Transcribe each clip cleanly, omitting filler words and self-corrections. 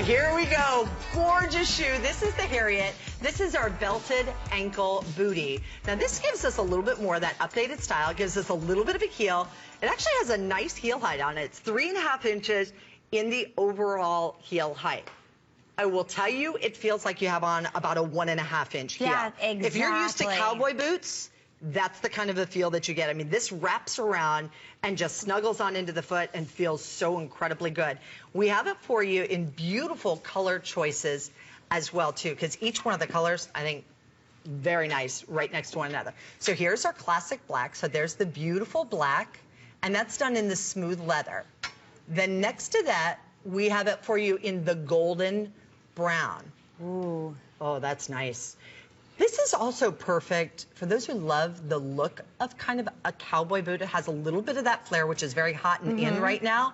Here we go. Gorgeous shoe. This is the Harriet. This is our belted ankle bootie. Now this gives us a little bit more of that updated style. It gives us a little bit of a heel. It actually has a nice heel height on it. It's 3.5 inches in the overall heel height. I will tell you, it feels like you have on about a 1.5 inch heel. Yeah, exactly. If you're used to cowboy boots, that's the kind of a feel that you get. I mean, this wraps around and just snuggles on into the foot and feels so incredibly good. We have it for you in beautiful color choices as well, too, because each one of the colors, I think, very nice right next to one another. So here's our classic black. So there's the beautiful black, and that's done in the smooth leather. Then next to that, we have it for you in the golden brown. Ooh. Oh, that's nice. This is also perfect for those who love the look of kind of a cowboy boot. It has a little bit of that flair, which is very hot and in right now,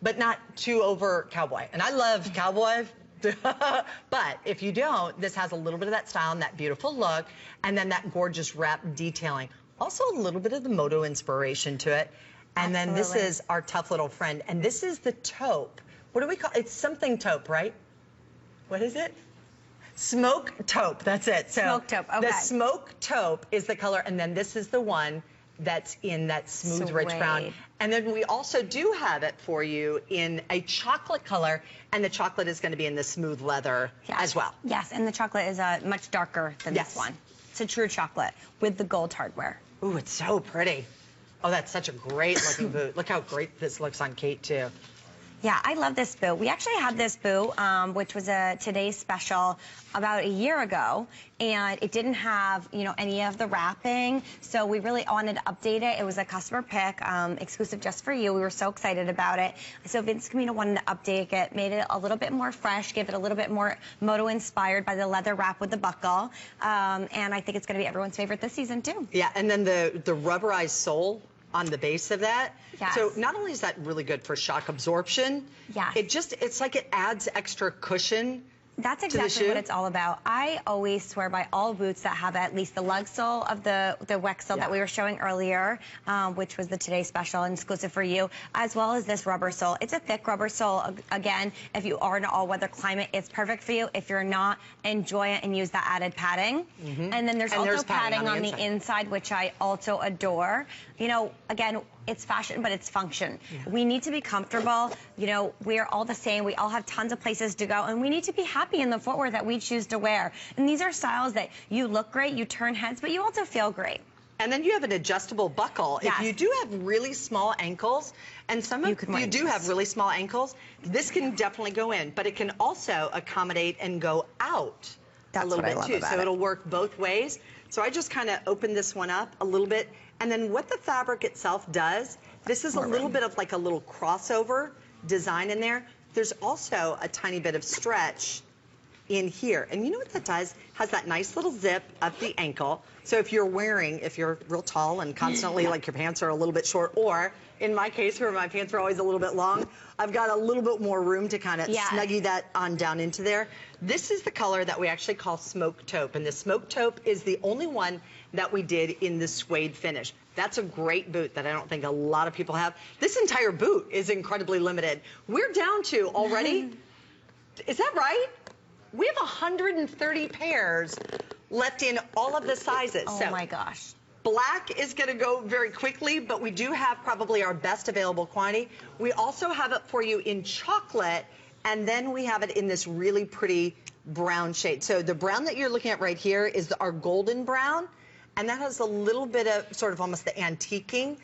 but not too over cowboy. And I love cowboy, but if you don't, this has a little bit of that style and that beautiful look, and then that gorgeous wrap detailing. Also a little bit of the moto inspiration to it. And then this is our tough little friend, and this is the taupe. What do we call it? It's something taupe, right? What is it? Smoke taupe, that's it. So smoke taupe, okay. The smoke taupe is the color, and then this is the one that's in that smooth, rich brown. And then we also do have it for you in a chocolate color, and the chocolate is going to be in the smooth leather as well. Yes, and the chocolate is much darker than this one. It's a true chocolate with the gold hardware. Ooh, it's so pretty. Oh, that's such a great looking boot. Look how great this looks on Kate, too. Yeah, I love this boot. We actually had this boot, which was a today's special about a year ago, and it didn't have, you know, any of the wrapping, so we really wanted to update it. It was a customer pick, exclusive just for you. We were so excited about it. So Vince Camuto wanted to update it, made it a little bit more fresh, give it a little bit more moto-inspired by the leather wrap with the buckle, and I think it's going to be everyone's favorite this season, too. Yeah, and then the rubberized sole on the base of that. Yes. So not only is that really good for shock absorption, it's like it adds extra cushion. That's exactly what it's all about. I always swear by all boots that have at least the lug sole of the Wexel that we were showing earlier, which was the Today Special and exclusive for you, as well as this rubber sole. It's a thick rubber sole. Again, if you are in an all-weather climate, it's perfect for you. If you're not, enjoy it and use that added padding. And then there's also padding on the inside, which I also adore. You know, again, it's fashion, but it's function. We need to be comfortable. You know, we're all the same. We all have tons of places to go, and we need to be happy in the footwear that we choose to wear. And these are styles that you look great, you turn heads, but you also feel great. And then you have an adjustable buckle. If you do have really small ankles, and some of you do have really small ankles, this can definitely go in, but it can also accommodate and go out a little bit too. So it'll work both ways. So I just kind of opened this one up a little bit. And then what the fabric itself does, this is a little bit of like a little crossover design in there. There's also a tiny bit of stretch in here. And you know what that does? Has that nice little zip up the ankle. So if you're real tall and constantly like your pants are a little bit short, or in my case where my pants are always a little bit long, I've got a little bit more room to kind of snuggie that on down into there. This is the color that we actually call smoke taupe, and the smoke taupe is the only one that we did in the suede finish. That's a great boot that I don't think a lot of people have. This entire boot is incredibly limited. We're down to already, is that right? We have 130 pairs left in all of the sizes. Oh my gosh. Black is going to go very quickly, but we do have probably our best available quantity. We also have it for you in chocolate, and then we have it in this really pretty brown shade. So the brown that you're looking at right here is our golden brown, and that has a little bit of sort of almost the antiquing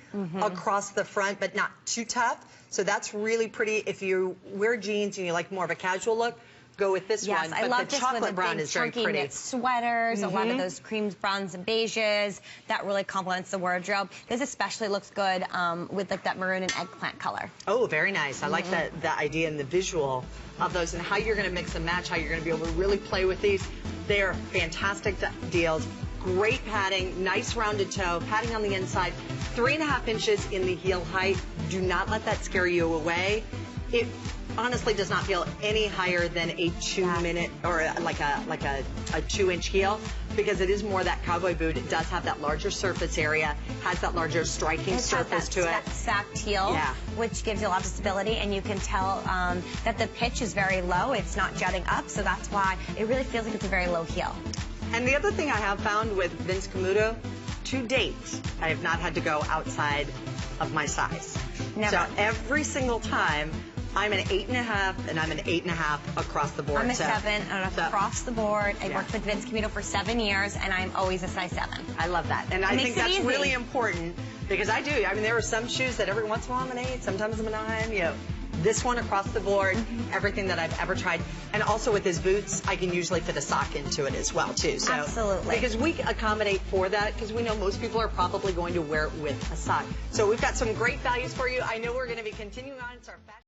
across the front, but not too tough. So that's really pretty. If you wear jeans and you like more of a casual look, go with this one. I love the chocolate brown is very pretty. Knit sweaters, a lot of those creams, browns, and beiges. That really complements the wardrobe. This especially looks good with like that maroon and eggplant color. Oh, very nice. I like the idea and the visual of those and how you're going to mix and match, how you're going to be able to really play with these. They're fantastic deals. Great padding, nice rounded toe, padding on the inside, 3.5 inches in the heel height. Do not let that scare you away. it honestly does not feel any higher than a 2-minute or like a 2-inch heel, because it is more that cowboy boot. It does have that larger surface area, has that larger striking surface to it. Sacked heel, which gives you a lot of stability, and you can tell that the pitch is very low. It's not jutting up, so that's why it really feels like it's a very low heel. And the other thing I have found with Vince Camuto, to date, I have not had to go outside of my size. Never. So every single time, I'm an 8.5, and I'm an 8.5 across the board. I'm a 7 across the board. I worked with Vince Camuto for 7 years, and I'm always a size 7. I love that. And I think that's really important, because I do. I mean, there are some shoes that every once in a while I'm an 8, sometimes I'm a 9, you know. This one across the board, everything that I've ever tried. And also with his boots, I can usually fit a sock into it as well, too. So, absolutely. Because we accommodate for that, because we know most people are probably going to wear it with a sock. So we've got some great values for you. I know we're going to be continuing on. It's our fashion.